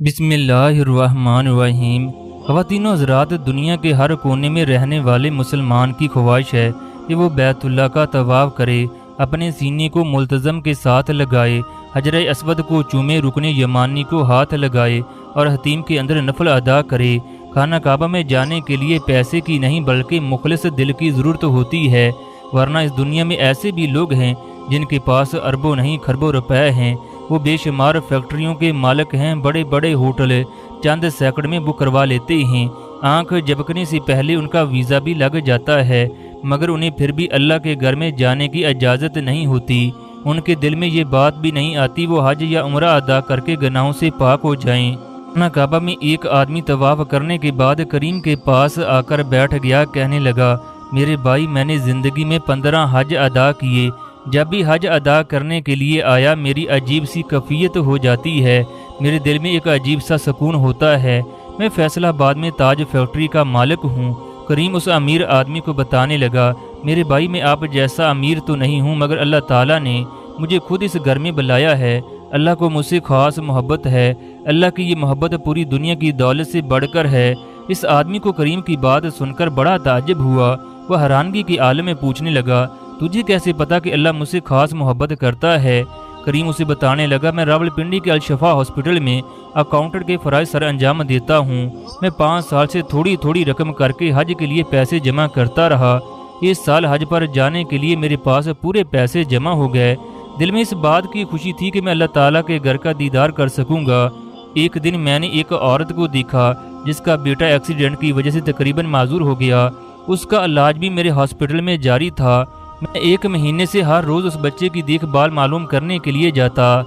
बिस्मिल्लाहिर्रहमानिर्रहीम। ख़वातीन हज़रात, दुनिया के हर कोने में रहने वाले मुसलमान की ख्वाहिश है कि वो बैतुल्लाह का तवाफ़ करे, अपने सीने को मुल्तज़म के साथ लगाए, हजर अस्वद को चूमे, रुकने यमानी को हाथ लगाए और हतीम के अंदर नफल अदा करे। खाना काबा में जाने के लिए पैसे की नहीं बल्कि मुखलिस दिल की ज़रूरत होती है, वरना इस दुनिया में ऐसे भी लोग हैं जिनके पास अरबों नहीं खरबों रुपए हैं। वो बेशुमार फैक्ट्रियों के मालिक हैं, बड़े बड़े होटल चंद सैकड़ में बुक करवा लेते हैं। आंख झपकने से पहले उनका वीज़ा भी लग जाता है, मगर उन्हें फिर भी अल्लाह के घर में जाने की इजाज़त नहीं होती। उनके दिल में ये बात भी नहीं आती वो हज या उम्रा अदा करके गुनाहों से पाक हो जाएं। खाना काबा में एक आदमी तवाफ़ करने के बाद करीम के पास आकर बैठ गया। कहने लगा, मेरे भाई, मैंने ज़िंदगी में 15 हज अदा किए। जब भी हज अदा करने के लिए आया मेरी अजीब सी कफ़ियत हो जाती है, मेरे दिल में एक अजीब सा सुकून होता है। मैं फैसलाबाद में ताज फैक्ट्री का मालिक हूँ। करीम उस अमीर आदमी को बताने लगा, मेरे भाई, मैं आप जैसा अमीर तो नहीं हूँ, मगर अल्लाह ताला ने मुझे खुद इस घर में बुलाया है। अल्लाह को मुझसे ख़ास मोहब्बत है। अल्लाह की ये मोहब्बत पूरी दुनिया की दौलत से बढ़कर है। इस आदमी को करीम की बात सुनकर बड़ा ताज्जुब हुआ। वह हैरानगी के आलम में पूछने लगा, तुझे कैसे पता कि अल्लाह मुझसे खास मोहब्बत करता है? करीम उसे बताने लगा, मैं रावलपिंडी के अल-शफा हॉस्पिटल में अकाउंटेंट के फ़राइज़ सर अंजाम देता हूँ। मैं 5 साल से थोड़ी थोड़ी रकम करके हज के लिए पैसे जमा करता रहा। इस साल हज पर जाने के लिए मेरे पास पूरे पैसे जमा हो गए। दिल में इस बात की खुशी थी कि मैं अल्लाह ताला के घर का दीदार कर सकूँगा। एक दिन मैंने एक औरत को देखा जिसका बेटा एक्सीडेंट की वजह से तकरीबन माजूर हो गया। उसका इलाज भी मेरे हॉस्पिटल में जारी था। मैं 1 महीने से हर रोज़ उस बच्चे की देखभाल मालूम करने के लिए जाता।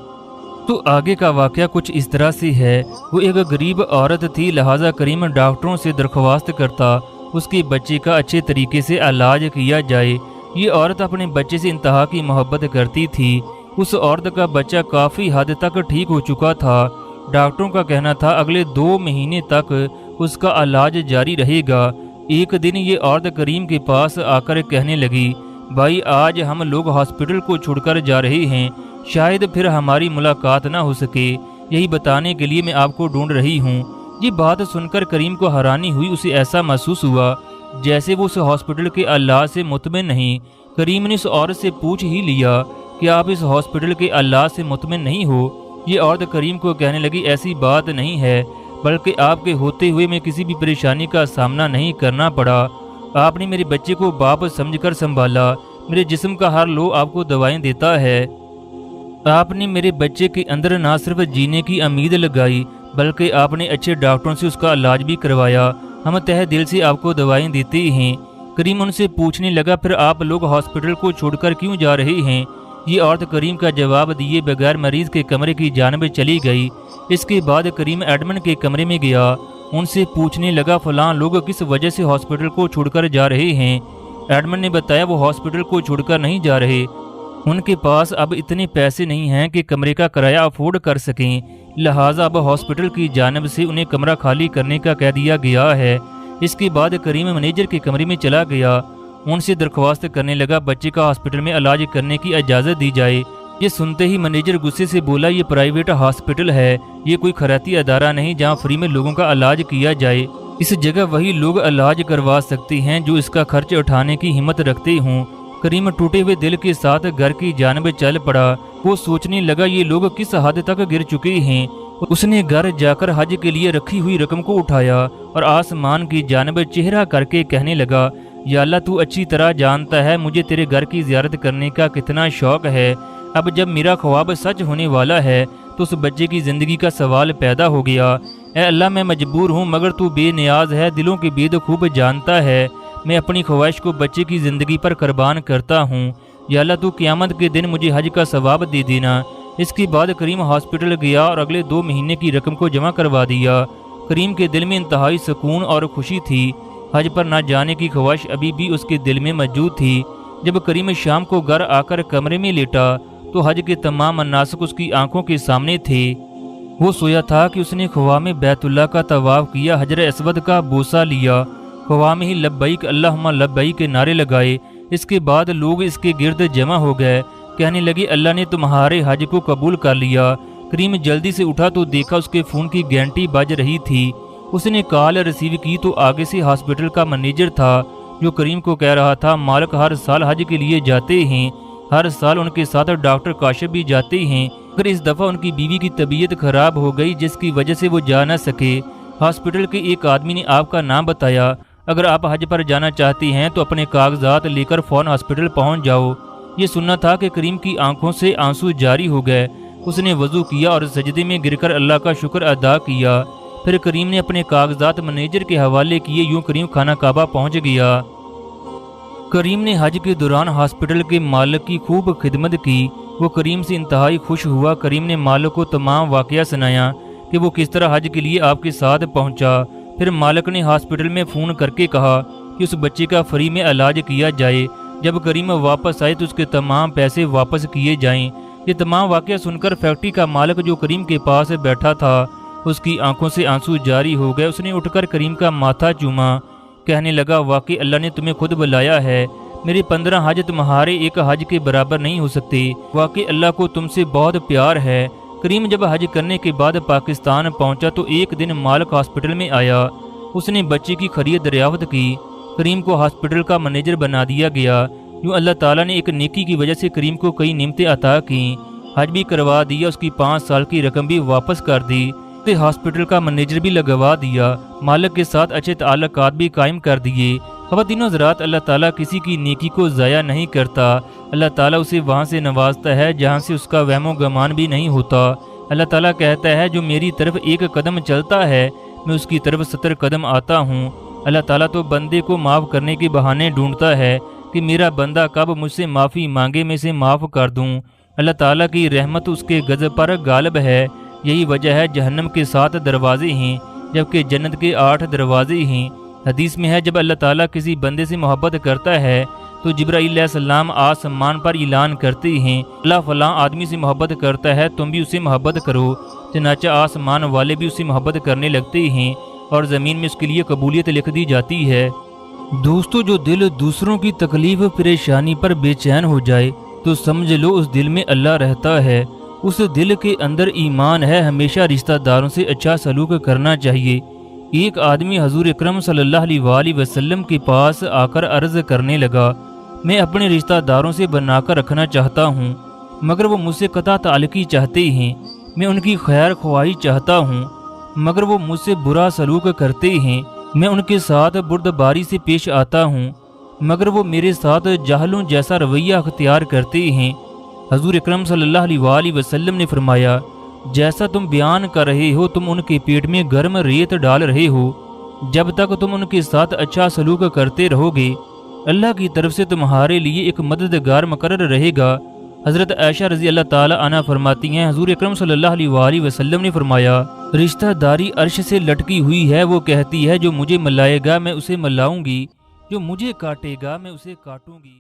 तो आगे का वाक़या कुछ इस तरह से है। वो एक गरीब औरत थी, लिहाजा करीम डॉक्टरों से दरख्वास्त करता उसके बच्चे का अच्छे तरीके से इलाज किया जाए। ये औरत अपने बच्चे से इंतहा की मोहब्बत करती थी। उस औरत का बच्चा काफ़ी हद तक ठीक हो चुका था। डॉक्टरों का कहना था अगले 2 महीने तक उसका इलाज जारी रहेगा। एक दिन ये औरत करीम के पास आकर कहने लगी, भाई, आज हम लोग हॉस्पिटल को छोड़कर जा रहे हैं, शायद फिर हमारी मुलाकात ना हो सके। यही बताने के लिए मैं आपको ढूंढ रही हूँ। ये बात सुनकर करीम को हैरानी हुई। उसे ऐसा महसूस हुआ जैसे वो उस हॉस्पिटल के अल्लाह से मुतमिन नहीं। करीम ने उस औरत से पूछ ही लिया कि आप इस हॉस्पिटल के अल्लाह से मुतमिन नहीं हो? ये औरत करीम को कहने लगी, ऐसी बात नहीं है, बल्कि आपके होते हुए मैं किसी भी परेशानी का सामना नहीं करना पड़ा। आपने मेरे बच्चे को बाप समझकर संभाला। मेरे जिस्म का हर लो आपको दवाएं देता है। आपने मेरे बच्चे के अंदर ना सिर्फ जीने की उम्मीद लगाई, बल्कि आपने अच्छे डॉक्टरों से उसका इलाज भी करवाया। हम तहे दिल से आपको दवाएं देते हैं। करीम उनसे पूछने लगा, फिर आप लोग हॉस्पिटल को छोड़कर क्यों जा रहे हैं? ये औरत करीम का जवाब दिए बगैर मरीज के कमरे की जानब चली गई। इसके बाद करीम एडमिन के कमरे में गया। उनसे पूछने लगा, फलां लोग किस वजह से हॉस्पिटल को छोड़कर जा रहे हैं? एडमिन ने बताया, वो हॉस्पिटल को छोड़कर नहीं जा रहे, उनके पास अब इतने पैसे नहीं हैं कि कमरे का किराया अफोर्ड कर सकें, लिहाजा अब हॉस्पिटल की जानब से उन्हें कमरा खाली करने का कह दिया गया है। इसके बाद करीम मैनेजर के कमरे में चला गया। उनसे दरख्वास्त करने लगा, बच्चे का हॉस्पिटल में इलाज करने की इजाज़त दी जाए। ये सुनते ही मैनेजर गुस्से से बोला, ये प्राइवेट हॉस्पिटल है, ये कोई खैराती अदारा नहीं जहाँ फ्री में लोगों का इलाज किया जाए। इस जगह वही लोग इलाज करवा सकते हैं जो इसका खर्च उठाने की हिम्मत रखते हों। करीम टूटे हुए दिल के साथ घर की जानब चल पड़ा। वो सोचने लगा, ये लोग किस हद तक गिर चुके हैं। उसने घर जाकर हज के लिए रखी हुई रकम को उठाया और आसमान की जानब चेहरा करके कहने लगा, या अल्लाह, तू अच्छी तरह जानता है मुझे तेरे घर की ज़ियारत करने का कितना शौक़ है। अब जब मेरा ख्वाब सच होने वाला है तो उस बच्चे की ज़िंदगी का सवाल पैदा हो गया। ए अल्लाह, मैं मजबूर हूँ, मगर तू बेनियाज है, दिलों के भेद खूब जानता है। मैं अपनी ख्वाहिश को बच्चे की ज़िंदगी पर कुर्बान करता हूँ। या अल्लाह, तू क़यामत के दिन मुझे हज का सवाब दे देना। इसके बाद करीम हॉस्पिटल गया और अगले 2 महीने की रकम को जमा करवा दिया। करीम के दिल में इंतहाई सुकून और खुशी थी। हज पर ना जाने की ख्वाहिश अभी भी उसके दिल में मौजूद थी। जब करीम शाम को घर आकर कमरे में लेटा तो हज के तमाम मनासिक उसकी आंखों के सामने थे। वो सोया था कि उसने ख्वाब में बैतुल्लाह का तवाफ़ किया, हजर अस्वद का बोसा लिया, ख्वाब में ही लब्बैक अल्लाहुम्मा लब्बैक के नारे लगाए। इसके बाद लोग इसके गिर्द जमा हो गए। कहने लगे, अल्लाह ने तुम्हारे हज को कबूल कर लिया, کریم جلدی سے اٹھا تو دیکھا اس کے فون کی گھنٹی بج رہی تھی۔ اس نے کال ریسیو کی تو آگے سے ہاسپٹل کا منیجر تھا، جو کریم کو کہہ رہا تھا مالک ہر سال حج کے لیے جاتے ہیں، ہر سال ان کے ساتھ ڈاکٹر کاشف بھی جاتے ہیں، مگر اس دفعہ ان کی بیوی کی طبیعت خراب ہو گئی جس کی وجہ سے وہ جا نہ سکے۔ ہاسپٹل کے ایک آدمی نے آپ کا نام بتایا، اگر آپ حج پر جانا چاہتی ہیں تو اپنے کاغذات لے کر فوراً ہاسپٹل پہنچ جاؤ۔ یہ سننا تھا کہ کریم کی آنکھوں سے آنسو جاری ہو گئے۔ اس نے وضو کیا اور سجدے میں گر کر اللہ کا شکر ادا کیا۔ پھر کریم نے اپنے کاغذات منیجر کے حوالے کیے، یوں کریم خانہ کعبہ پہنچ گیا۔ کریم نے حج کے دوران ہاسپٹل کے مالک کی خوب خدمت کی۔ وہ کریم سے انتہائی خوش ہوا۔ کریم نے مالک کو تمام واقعہ سنایا کہ وہ کس طرح حج کے لیے آپ کے ساتھ پہنچا۔ پھر مالک نے ہاسپٹل میں فون کر کے کہا کہ اس بچے کا فری میں علاج کیا جائے۔ جب کریم واپس آئے تو اس کے تمام پیسے واپس کیے جائیں۔ یہ تمام واقعہ سن کر فیکٹری کا مالک جو کریم کے پاس بیٹھا تھا، اس کی آنکھوں سے آنسو جاری ہو گئے۔ اس نے اٹھ کر کریم کا ماتھا چوما، کہنے لگا واقعی اللہ نے تمہیں خود بلایا ہے۔ میرے 15 حج تمہارے ایک حج کے برابر نہیں ہو سکتے۔ واقعی اللہ کو تم سے بہت پیار ہے۔ کریم جب حج کرنے کے بعد پاکستان پہنچا تو ایک دن مالک ہاسپٹل میں آیا۔ اس نے بچے کی خرید دریافت کی۔ کریم کو ہاسپٹل کا منیجر بنا دیا گیا۔ یوں اللہ تعالیٰ نے ایک نیکی کی وجہ سے کریم کو کئی نعمتیں عطا کیں۔ حج بھی کروا دیا، اس کی 5 سال کی رقم بھی واپس کر دی، ہاسپٹل کا منیجر بھی لگوا دیا، مالک کے ساتھ اچھے تعلقات بھی قائم کر دیے۔ خواتین و حضرات، اللہ تعالیٰ کسی کی نیکی کو ضائع نہیں کرتا۔ اللہ تعالیٰ اسے وہاں سے نوازتا ہے جہاں سے اس کا وہم و گمان بھی نہیں ہوتا۔ اللہ تعالیٰ کہتا ہے جو میری طرف ایک قدم چلتا ہے میں اس کی طرف 70 قدم آتا ہوں۔ اللہ تعالیٰ تو بندے کو معاف کرنے کے بہانے ڈھونڈتا ہے کہ میرا بندہ کب مجھ سے معافی مانگے میں اسے معاف کر دوں۔ اللہ تعالیٰ کی رحمت اس کے غضب پر غالب ہے۔ یہی وجہ ہے جہنم کے 7 دروازے ہیں جبکہ جنت کے 8 دروازے ہیں۔ حدیث میں ہے جب اللہ تعالیٰ کسی بندے سے محبت کرتا ہے تو جبرائیل علیہ السلام آسمان پر اعلان کرتے ہیں اللہ فلاں آدمی سے محبت کرتا ہے، تم بھی اسے محبت کرو۔ چنانچہ آسمان والے بھی اسے محبت کرنے لگتے ہیں اور زمین میں اس کے لیے قبولیت لکھ دی جاتی ہے۔ دوستو، جو دل دوسروں کی تکلیف پریشانی پر بے چین ہو جائے تو سمجھ لو اس دل میں اللہ رہتا ہے۔ اس دل کے اندر ایمان ہے۔ ہمیشہ رشتہ داروں سے اچھا سلوک کرنا چاہیے۔ ایک آدمی حضور اکرم صلی اللہ علیہ وآلہ وسلم کے پاس آ کر عرض کرنے لگا، میں اپنے رشتہ داروں سے بنا کر رکھنا چاہتا ہوں مگر وہ مجھ سے قطع تعلقی چاہتے ہیں۔ میں ان کی خیر خواہی چاہتا ہوں مگر وہ مجھ سے برا سلوک کرتے ہیں۔ میں ان کے ساتھ بردباری سے پیش آتا ہوں مگر وہ میرے ساتھ جاہلوں جیسا رویہ اختیار کرتے ہیں۔ حضور اکرم صلی اللہ علیہ وآلہ وسلم نے فرمایا، جیسا تم بیان کر رہے ہو تم ان کے پیٹ میں گرم ریت ڈال رہے ہو۔ جب تک تم ان کے ساتھ اچھا سلوک کرتے رہو گے اللہ کی طرف سے تمہارے لیے ایک مددگار مقرر رہے گا۔ حضرت عائشہ رضی اللہ تعالی عنہا فرماتی ہیں حضور اکرم صلی اللہ علیہ وآلہ وسلم نے فرمایا، رشتہ داری عرش سے لٹکی ہوئی ہے، وہ کہتی ہے جو مجھے ملائے گا میں اسے ملاؤں گی، جو مجھے کاٹے گا میں اسے کاٹوں گی۔